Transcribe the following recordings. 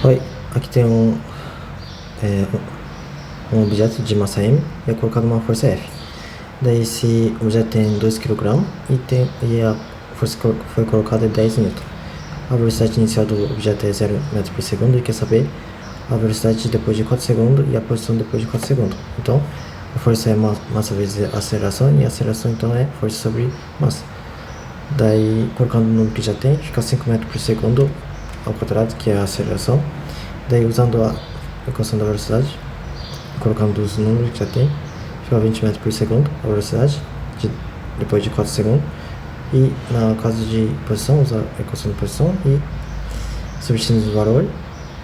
Oi, aqui tem é, um objeto de massa M e é colocado uma força F. Daí esse objeto tem 2 kg e a força que foi colocada é 10 N. A velocidade inicial do objeto é 0 metros por segundo e quer saber a velocidade depois de 4 segundos e a posição depois de 4 segundos. Então, a força é massa vezes aceleração e a aceleração então é força sobre massa. Daí, colocando o número que já tem, fica 5 metros por segundo ao quadrado, que é a aceleração. Daí, usando a equação da velocidade, colocando os números que já tem, fica 20 metros por segundo a velocidade, depois de 4 segundos. E no caso de posição, usa a equação de posição e substituindo o valor,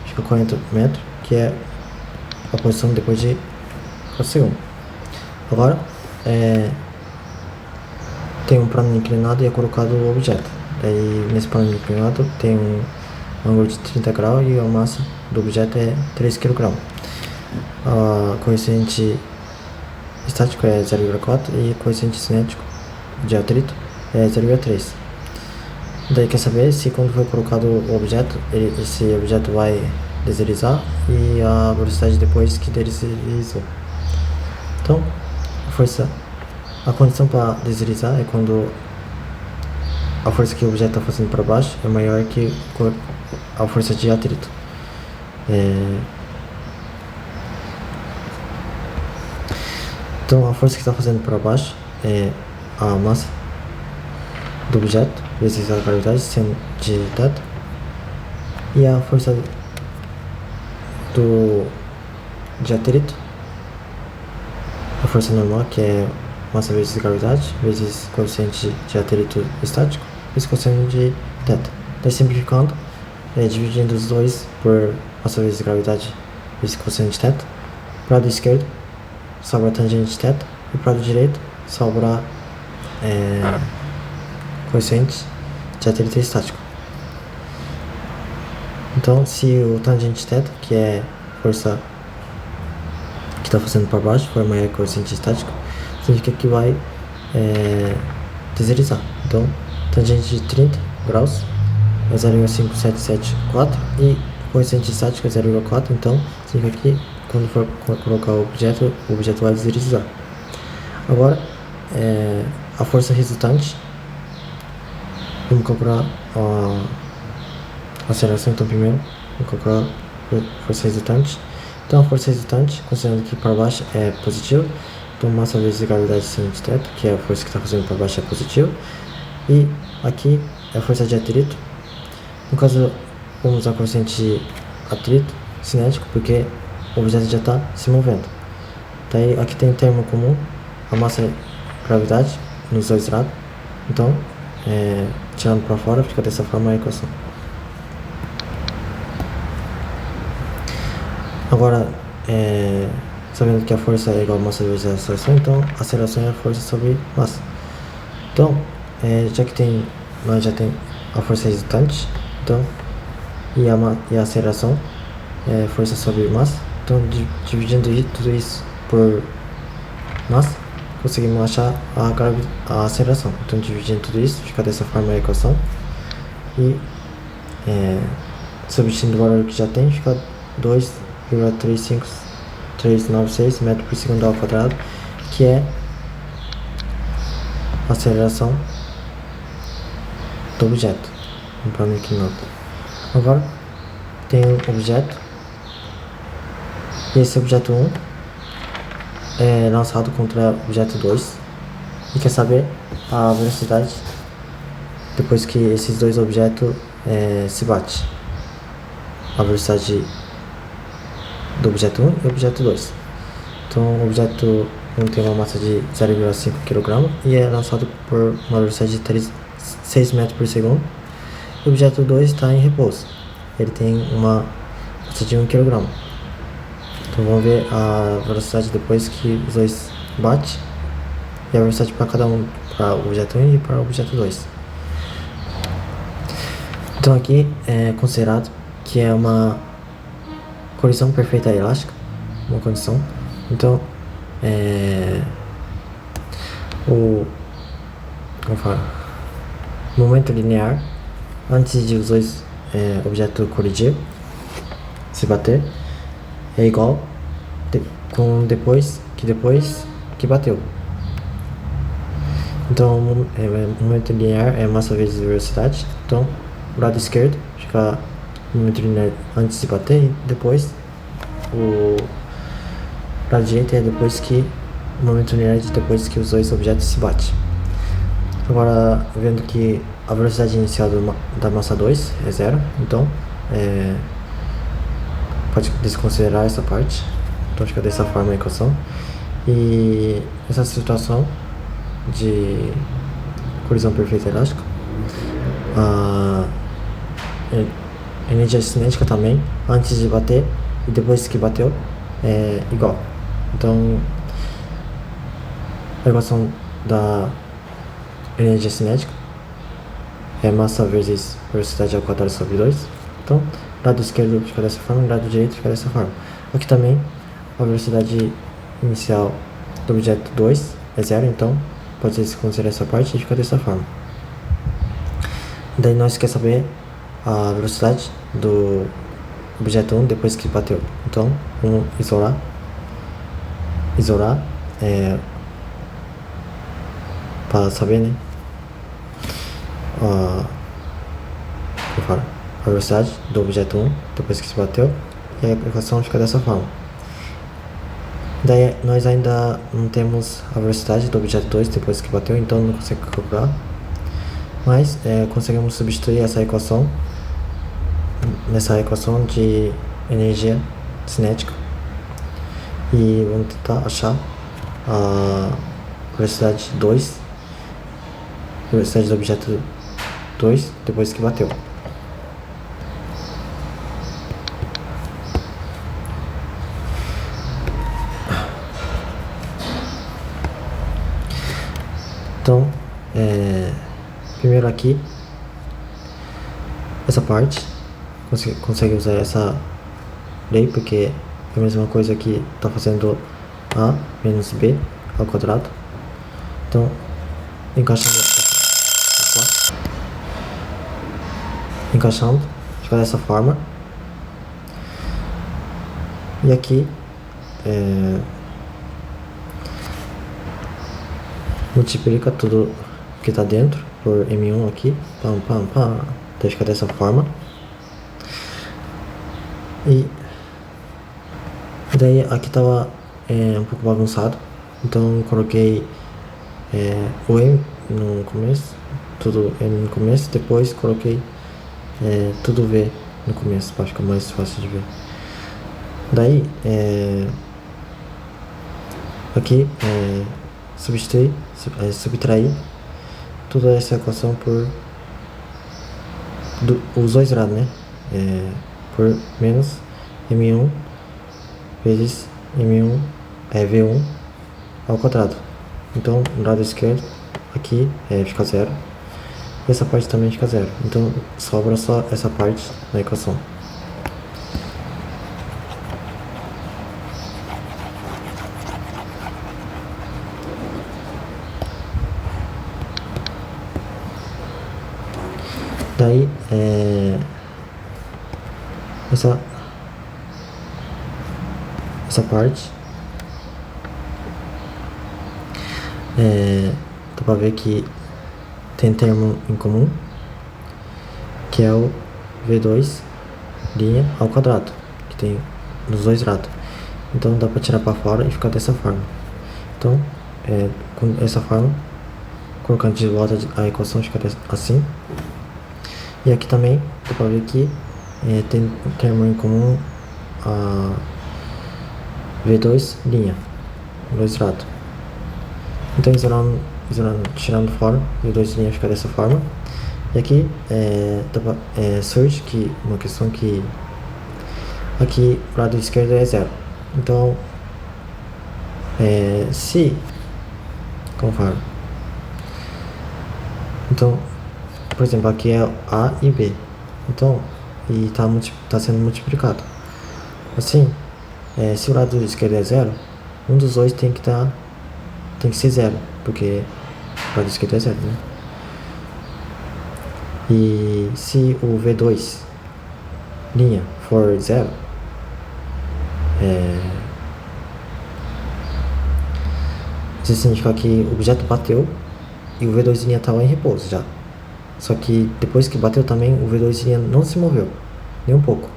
fica 40 metros, que é a posição depois de 4 segundos. Agora, tem um plano inclinado e é colocado o objeto. Daí, nesse plano inclinado, tem um ângulo de 30 graus e a massa do objeto é 3 kg. A coeficiente estático é 0,4 e o coeficiente cinético de atrito é 0,3. Daí quer saber se quando for colocado o objeto, esse objeto vai deslizar e a velocidade depois que deslizou. Então, a condição para deslizar é quando a força que o objeto está fazendo para baixo é maior que a força de atrito. Então, a força que está fazendo para baixo é a massa do objeto vezes a gravidade sendo de θ, e a força de atrito, a força normal, que é massa vezes gravidade vezes coeficiente de atrito estático vezes coeficiente de θ. Daí, simplificando, dividindo os dois por massa vezes gravidade vezes coeficiente de θ, para o lado esquerdo sobra a tangente θ e para o lado direito sobra coeficiente de atrito estático. Então, se o tangente θ, que é a força que está fazendo para baixo, for maior que o coeficiente estático, significa que vai deslizar. Então, tangente de 30 graus é 0,5774 e o coeficiente estático é 0,4, então significa que quando for colocar o objeto vai deslizar. Agora, a força resultante, vamos calcular a aceleração. Então, primeiro vamos calcular a força resultante. Então, a força resultante, considerando que para baixo é positivo, então massa vezes gravidade seno de θ, que é a força que está fazendo para baixo, é positivo, e aqui é a força de atrito. No caso, vamos usar o coeficiente de atrito cinético, porque o objeto já está se movendo. Daí, aqui tem termo comum, a massa é gravidade nos dois lados. Então, tirando para fora, fica dessa forma a equação. Agora, sabendo que a força é igual a massa vezes a aceleração, então a aceleração é a força sobre massa. Então, nós já tem a força resultante, então, e a aceleração é força sobre massa. Então, dividindo tudo isso por massa, conseguimos achar a aceleração. Então, dividindo tudo isso, fica dessa forma a equação. E substituindo o valor que já tem, fica 2,35396 metros por segundo ao quadrado, que é a aceleração do objeto no plano inclinado. Agora, tem um objeto, e esse objeto 1 é lançado contra o objeto 2 e quer saber a velocidade depois que esses dois objetos se batem. A velocidade do objeto 1 e o objeto 2. Então, o objeto 1 tem uma massa de 0,5 kg e é lançado por uma velocidade de 6 metros por segundo. E o objeto 2 está em repouso. Ele tem uma massa de 1 kg. Então, vamos ver a velocidade depois que os dois batem e a velocidade para cada um, para o objeto 1 e para o objeto 2. Então, aqui é considerado que é uma colisão perfeita elástica, uma condição. Então, o momento linear antes de os dois objetos colidir se bater é igual com depois que bateu. Então, momento linear é massa vezes velocidade. Então, o lado esquerdo fica momento linear antes de bater e depois o lado direito é o momento linear depois que os dois objetos se batem. Agora, vendo que a velocidade inicial da massa 2 é 0, então pode desconsiderar essa parte. Então fica dessa forma a equação. E essa situação de colisão perfeita elástica, a energia cinética também, antes de bater e depois que bateu, é igual. Então, a equação da energia cinética é massa vezes velocidade ao quadrado sobre 2. Então, lado esquerdo fica dessa forma, lado direito fica dessa forma. Aqui também, a velocidade inicial do objeto 2 é 0, então pode-se considerar essa parte e fica dessa forma. Daí nós quer saber a velocidade do objeto 1 depois que bateu. Então, vamos isolar para saber, né? A velocidade do objeto 1 depois que se bateu, e a equação fica dessa forma. Daí nós ainda não temos a velocidade do objeto 2 depois que bateu, então não conseguimos calcular, mas conseguimos substituir essa equação nessa equação de energia cinética e vamos tentar achar a velocidade do objeto 2 depois que bateu. Então, primeiro aqui, essa parte, consegue usar essa lei, porque é a mesma coisa que está fazendo A menos B ao quadrado. Então, encaixando, fica dessa forma. E aqui, multiplica tudo que está dentro por M1 aqui, até ficar dessa forma. E daí aqui estava um pouco bagunçado, então coloquei o M no começo, tudo M no começo, depois coloquei tudo V no começo para ficar mais fácil de ver. Daí aqui subtrair toda essa equação por os dois lados, né? Por menos M1 vezes M1 V1 ao quadrado. Então, no lado esquerdo aqui fica 0 e essa parte também fica 0. Então, sobra só essa parte na equação. Daí, essa parte dá pra ver que tem termo em comum, que é o V2 linha ao quadrado, que tem nos dois lados. Então dá pra tirar pra fora e ficar dessa forma. Então, com essa forma, colocando de volta a equação, fica assim. E aqui também dá pra ver que tem termo em comum a V2 linha, dois lados. Então isolando, tirando fora, V2 linha fica dessa forma. E aqui surge que uma questão que aqui o lado esquerdo é 0. Então conforme. Então, por exemplo, aqui é A e B. Então, e tá sendo multiplicado. Assim, se o lado esquerdo é 0, um dos dois tem que ser 0, porque o lado esquerdo é 0, né? E se o V2 linha for 0, Isso significa que o objeto bateu e o V2' estava em repouso já. Só que depois que bateu também, o V2' não se moveu, nem um pouco.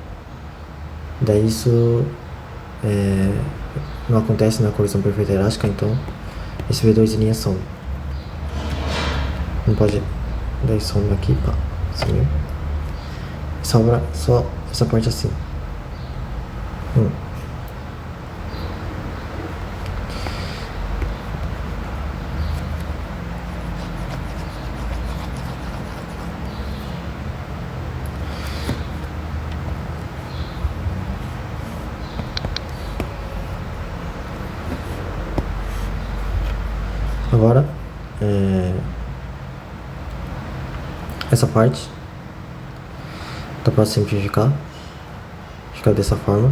Daí isso não acontece na colisão perfeita elástica, então esse V2' some. Não pode. Daí some aqui, pá, sumiu. Sobra só essa parte assim. Agora, essa parte dá para simplificar, fica dessa forma,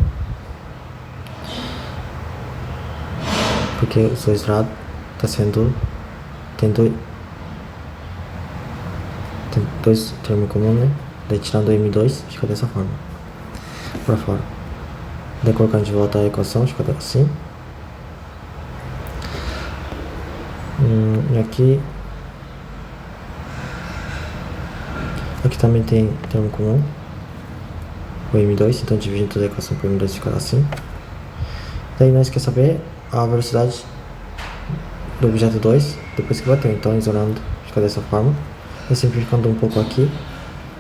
porque o seu estrado está sendo, tem dois termos comuns, né? Daí tirando o M2 fica dessa forma, para fora. Daí colocando de volta a equação fica assim. E aqui também tem termo comum, o M2, então dividindo toda a equação por M2 fica assim. Daí nós quer saber a velocidade do objeto 2 depois que bateu, então isolando fica dessa forma, e simplificando um pouco aqui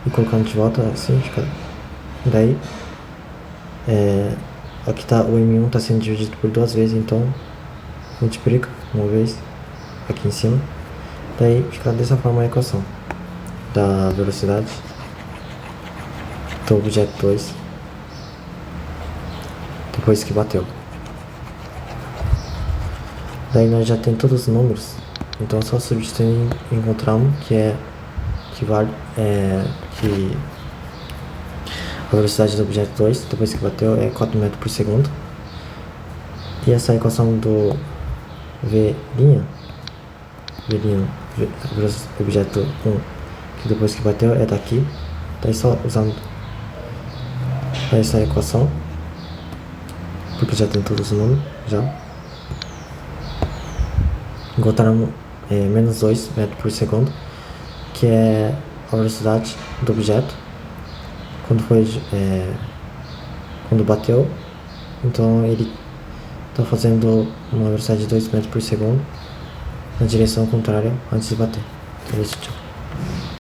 e colocando de volta assim, fica. Daí aqui tá, o M1 está sendo dividido por 2 vezes, então multiplica uma vez aqui em cima, daí fica dessa forma a equação da velocidade do objeto 2 depois que bateu. Daí nós já tem todos os números, então só substituir e encontrar um que vale que a velocidade do objeto 2 depois que bateu é 4 metros por segundo, e essa equação do V', objeto 1, que depois que bateu é daqui, daí só usando essa equação, porque já tem todos os números, já encontramos menos 2 metros por segundo, que é a velocidade do objeto quando bateu, então ele está fazendo uma velocidade de 2 metros por segundo na direção contrária antes de bater. Então, é isso, tchau.